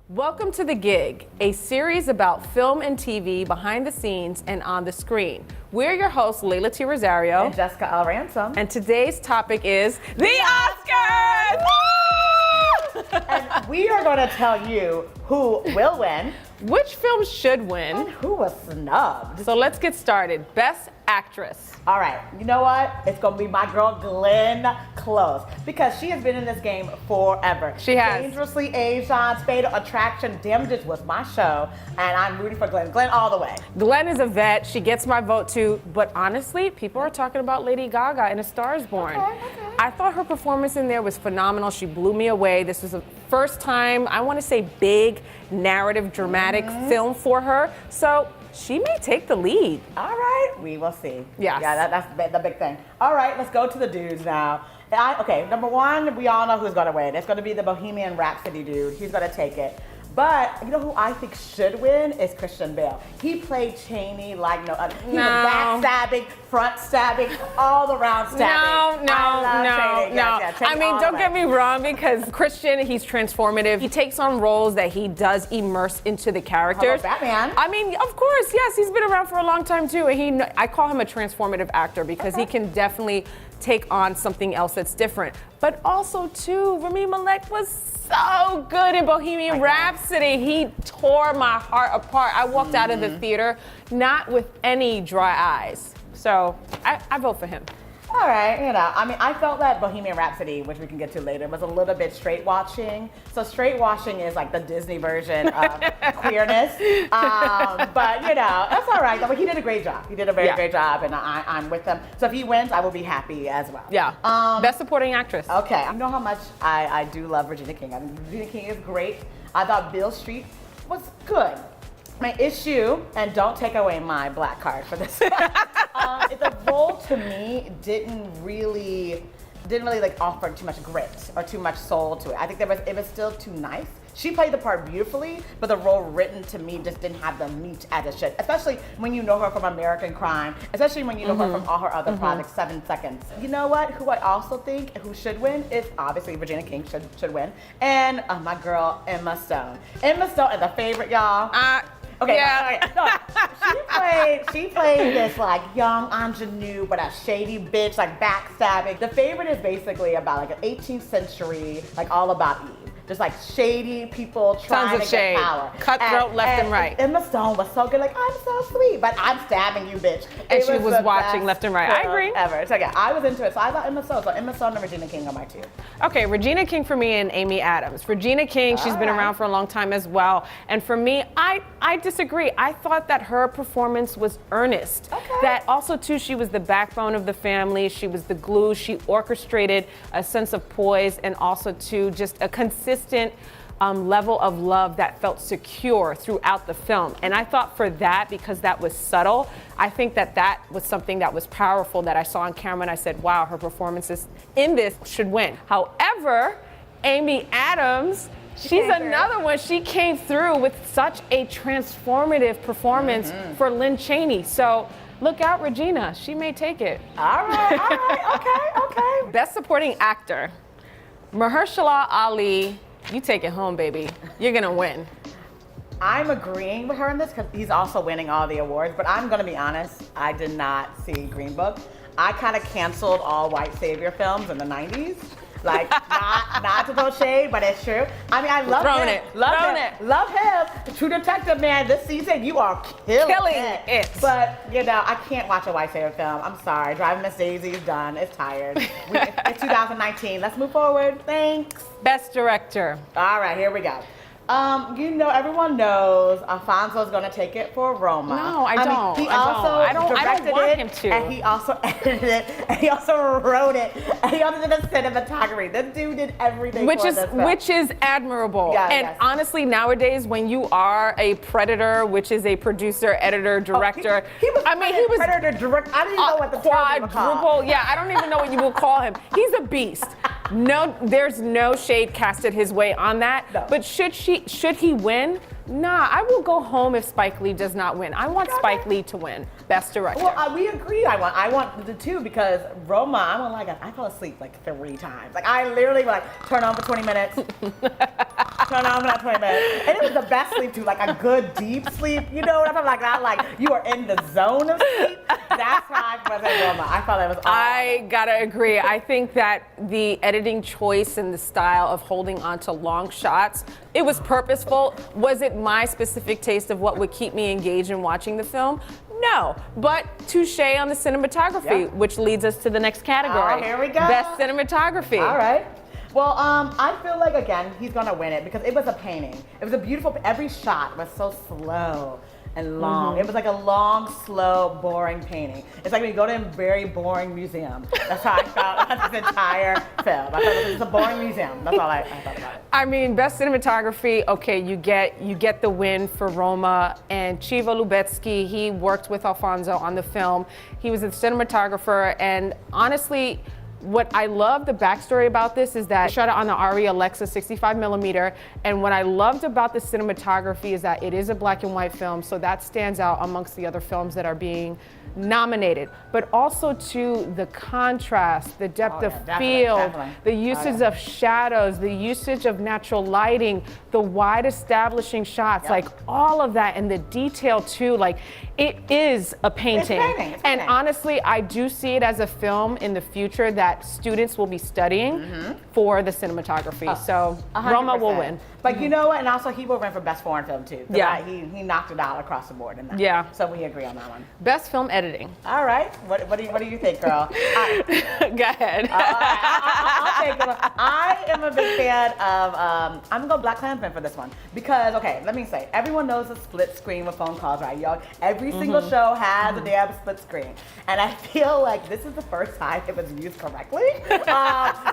Welcome to The Gig, a series about film and TV behind the scenes and on the screen. We're your hosts, Leyla T. Rosario and Jessica and Leyla. And today's topic is the Oscars! And we are going to tell you who will win, which films should win, and who was snubbed. So let's get started. Best Actress. All right, you know what? It's going to be my girl Glenn Close, because she has been in this game forever. She has. Dangerously Aged on, Fatal Attraction, Damages was my show, and I'm rooting for Glenn. Glenn all the way. Glenn is a vet. She gets my vote too. But honestly, people are talking about Lady Gaga in A Star is Born. Okay. I thought her performance in there was phenomenal. She blew me away. This was the first time, I want to say, big, narrative, dramatic film for her. So she may take the lead. All right, we will see. Yes. Yeah, that's the big thing. All right, let's go to the dudes now. Okay, number one, we all know who's going to win. It's going to be the Bohemian Rhapsody dude. He's going to take it. But you know who I think should win is Christian Bale. He played Cheney like no other. He was backstabbing, front stabbing, all around stabbing. No. Yes, I mean, don't get me wrong, because Christian, he's transformative. He takes on roles that he does immerse into the characters. How about Batman? I mean, of course, yes, he's been around for a long time too. And I call him a transformative actor because he can definitely take on something else that's different. But also too, Rami Malek was so good in Bohemian Rhapsody. He tore my heart apart. I walked out of the theater not with any dry eyes. So I vote for him. All right, I mean, I felt that Bohemian Rhapsody, which we can get to later, was a little bit straight washing. So straight washing is like the Disney version of queerness. But that's all right. He did a great job. He did a very great job, and I'm with him. So if he wins, I will be happy as well. Yeah. Best Supporting Actress. Okay. You know how much I do love Regina King. I mean, Regina King is great. I thought Beale Street was good. My issue, and don't take away my black card for this one, the role to me didn't really like offer too much grit or too much soul to it. I think it was still too nice. She played the part beautifully, but the role written to me just didn't have the meat as it should, especially when you know her from American Crime, especially when you know her from all her other projects, 7 Seconds. You know what? Who I also think who should win is obviously Regina King should win, and my girl Emma Stone. Emma Stone is a favorite, y'all. Okay. Yeah. No, she played this like young ingenue, but a shady bitch, like backstabbing. The Favorite is basically about like an 18th century, like all about Eve. Just like shady people trying to get power. Cutthroat left and right. Emma Stone was so good, like, I'm so sweet, but I'm stabbing you, bitch. And she was watching left and right. I agree. Ever. So yeah, I was into it. So I thought Emma Stone. So Emma Stone and Regina King are my two. Okay, Regina King for me and Amy Adams. Regina King, she's been around for a long time as well. And for me, I disagree. I thought that her performance was earnest. Okay. That also too, she was the backbone of the family. She was the glue. She orchestrated a sense of poise and also too just a consistent level of love that felt secure throughout the film. And I thought for that, because that was subtle, I think that was something that was powerful that I saw on camera, and I said, wow, her performances in this should win. However, Amy Adams, she's another one. She came through with such a transformative performance for Lynn Cheney. So look out, Regina. She may take it. All right, okay. Best Supporting Actor. Mahershala Ali, you take it home, baby. You're gonna win. I'm agreeing with her in this because he's also winning all the awards, but I'm gonna be honest, I did not see Green Book. I kind of canceled all white savior films in the 90s. Like, not to throw shade, but it's true. I mean, I love him. Love him. True Detective, man, this season, you are killing it. But, I can't watch a white savior film. I'm sorry. Driving Miss Daisy is done. It's tired. It's 2019. Let's move forward. Thanks. Best Director. All right, here we go. Everyone knows Alfonso's gonna take it for Roma. No, I don't. He also directed want it, him to. and he also edited it, and he also wrote it, and he also did the cinematography. This dude did everything which for this film. Which is admirable. Honestly, nowadays, when you are a Predator, which is a producer, editor, director, he was Predator director. I don't even know what the term was called. Yeah, I don't even know what you will call him. He's a beast. No, there's no shade casted his way on that. No. But should he win? Nah, I will go home if Spike Lee does not win. I want Spike Lee to win Best Director. Well, we agree. I want the two because Roma, I fell asleep like 3 times. Like I literally turn on for 20 minutes. turn on for that 20 minutes. And it was the best sleep too, like a good deep sleep. You know what I'm talking about? Like that, like you are in the zone of sleep. That's how I was at Roma. I thought it was awesome. I gotta agree. I think that the editing choice and the style of holding on to long shots, it was purposeful. Was it my specific taste of what would keep me engaged in watching the film? No, but touche on the cinematography, which leads us to the next category. Oh, here we go. Best cinematography. All right. Well, I feel like, again, he's gonna win it because it was a painting. It was a beautiful, every shot was so slow and long. It was like a long, slow, boring painting. It's like when you go to a very boring museum. That's how I felt about this entire film. I thought it was a boring museum. That's all I thought about it. I mean, best cinematography, okay, you get the win for Roma, and Chivo Lubetsky, he worked with Alfonso on the film. He was a cinematographer, and honestly, what I love the backstory about this is that I shot it on the Arri Alexa 65mm, and what I loved about the cinematography is that it is a black and white film, so that stands out amongst the other films that are being nominated, but also to the contrast, the depth of field, the usage of shadows, the usage of natural lighting, the wide establishing shots, like all of that, and the detail too. Like it is a painting. It's and honestly, I do see it as a film in the future that students will be studying for the cinematography. So 100%. Roma will win. But you know what? And also he will win for best foreign film too. Yeah. He knocked it out across the board in that. Yeah. So we agree on that one. Best film editing. All right. What do you think, girl? Go ahead. I'll take it. I am a big fan of, I'm gonna go Black Klansman for this one. Because, okay, let me say, everyone knows the split screen with phone calls, right? Y'all, every single show has a damn split screen. And I feel like this is the first time it was used correctly,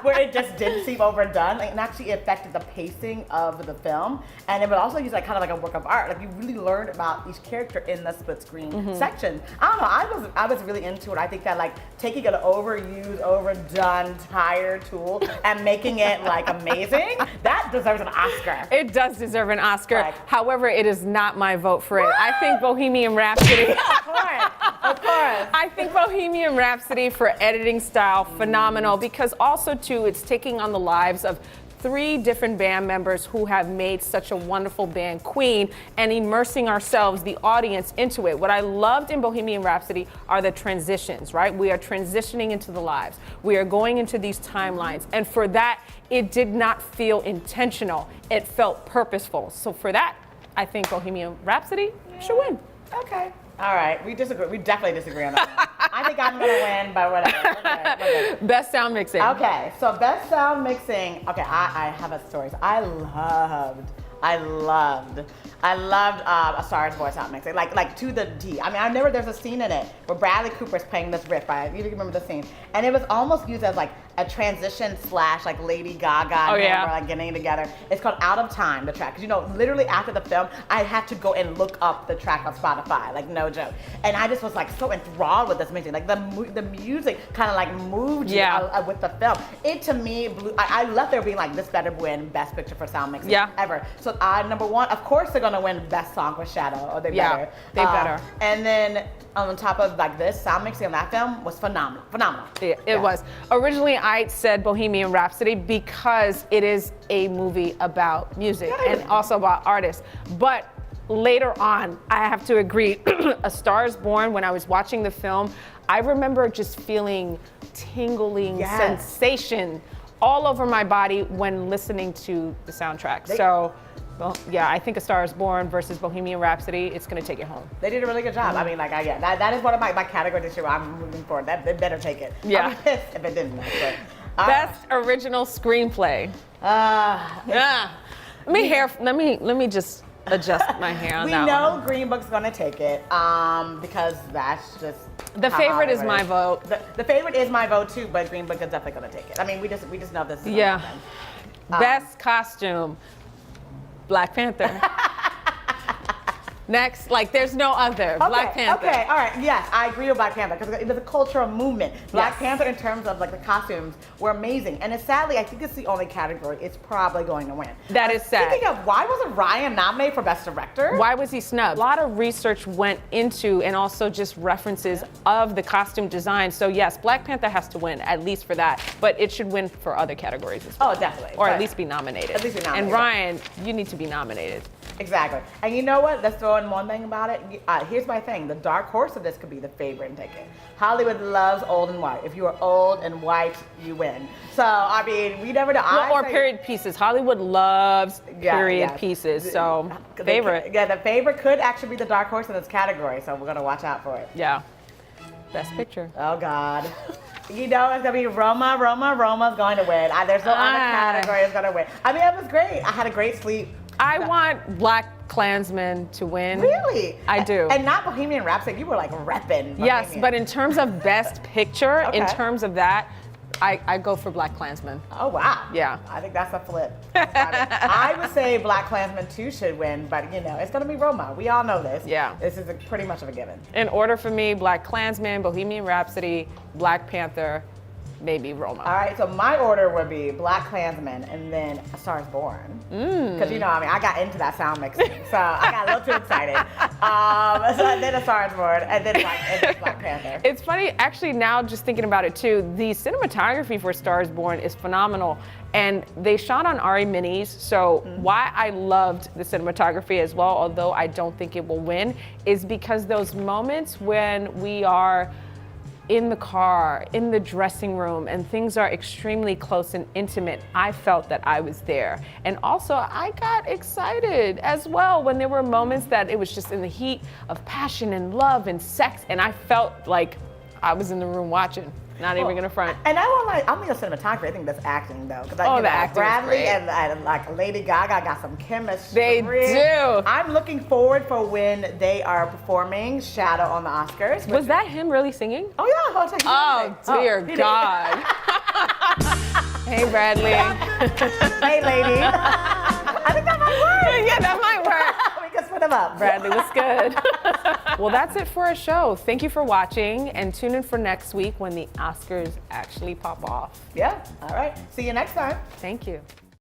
where it just didn't seem overdone. Like, and actually affected the pacing of the film. And it would also use like kind of like a work of art. Like you really learned about each character in the split screen section. I don't know, I was really into it. I think that like taking an overused, overdone, tired tool and making it like amazing, that deserves an Oscar. It does deserve an Oscar. Like, however, it is not my vote for it. I think Bohemian Rhapsody. Of course. I think Bohemian Rhapsody for editing style, phenomenal, because also too, it's taking on the lives of 3 different band members who have made such a wonderful band, Queen, and immersing ourselves, the audience, into it. What I loved in Bohemian Rhapsody are the transitions, right? We are transitioning into the lives. We are going into these timelines. And for that, it did not feel intentional. It felt purposeful. So for that, I think Bohemian Rhapsody should win. Okay. All right. We disagree. We definitely disagree on that one. I think I'm going to win, but whatever. Okay. Best sound mixing. Okay. So best sound mixing. Okay. I have a story. So I loved A Star's Voice sound mixing, like to the D. I mean, I remember there's a scene in it where Bradley Cooper's playing this riff, right? You remember the scene, and it was almost used as like a transition / like Lady Gaga and him were like getting together. It's called Out of Time, the track. Because you know, literally after the film, I had to go and look up the track on Spotify, like no joke. And I just was like so enthralled with this mixing. Like the music kind of like moved you with the film. It to me blew. I left there being like, this better win Best Picture for sound mixing ever. So number one, of course they're gonna win Best Song with Shadow, or they better. They better. And then on top of like this, sound mixing on that film was phenomenal. It was. Originally, I said Bohemian Rhapsody because it is a movie about music and also about artists. But later on, I have to agree, A Star is Born, when I was watching the film, I remember just feeling tingling sensation all over my body when listening to the soundtrack. Well, yeah, I think A Star is Born versus Bohemian Rhapsody, it's gonna take it home. They did a really good job. I mean, like, that is one of my categories this year. I'm moving forward. They better take it. Yeah. I'd be pissed if it didn't. Best original screenplay. Let me just adjust my hair on that one. We know Green Book's gonna take it because that's just the favorite is my vote. The favorite is my vote too, but Green Book is definitely gonna take it. I mean, we just know this is gonna happen. Best costume. Black Panther. Next, like there's no other. Black Panther. Okay, all right. Yes, I agree with Black Panther because it was a cultural movement. Black Panther, in terms of like the costumes, were amazing. And it's sadly, I think it's the only category it's probably going to win. That is sad. Speaking of, why wasn't Ryan nominated for Best Director? Why was he snubbed? A lot of research went into and also just references of the costume design. So yes, Black Panther has to win, at least for that. But it should win for other categories as well. Oh, definitely. Or at least be nominated. At least be nominated. And Ryan, you need to be nominated. Exactly. And you know what? Let's throw in one thing about it. Here's my thing. The dark horse of this could be the favorite and take it. Hollywood loves old and white. If you are old and white, you win. So, I mean, we never know. Or period pieces. Hollywood loves period pieces. So, favorite. The favorite could actually be the dark horse in this category. So, we're going to watch out for it. Yeah. Best picture. Oh, God. You know, it's going to be Roma. Roma's going to win. There's no other category that's going to win. I mean, it was great. I had a great sleep. I want Black Klansman to win. Really? I do. And not Bohemian Rhapsody. You were like repping Bohemian. Yes, but in terms of best picture, in Okay. terms of that, I go for Black Klansman. Oh, wow. Yeah. I think that's a flip. I would say Black Klansman 2 should win, but you know, it's going to be Roma. We all know this. Yeah. This is pretty much of a given. In order for me, Black Klansman, Bohemian Rhapsody, Black Panther, maybe Roma. All right, so my order would be Black Klansman and then A Star is Born. Because, you know, I mean, I got into that sound mixing, so I got a little too excited. So then A Star is Born and then Black Panther. It's funny, actually, now just thinking about it too, the cinematography for Star is Born is phenomenal. And they shot on RE Minis, so why I loved the cinematography as well, although I don't think it will win, is because those moments when we are in the car, in the dressing room, and things are extremely close and intimate, I felt that I was there. And also, I got excited as well when there were moments that it was just in the heat of passion and love and sex, and I felt like I was in the room watching. Not even gonna front. And I won't like, I'm thinking of cinematography. I think that's acting though. Because the acting is Bradley great. and like Lady Gaga got some chemistry. They do. I'm looking forward for when they are performing Shadow on the Oscars. Was that him really singing? Oh yeah, I'll take you. Oh dear he did. God. Hey Bradley. Hey lady. I think that might work. Yeah, that might work. We can split them up. Bradley was good. Well, that's it for our show. Thank you for watching, and tune in for next week when the Oscars actually pop off. Yeah, all right. See you next time. Thank you.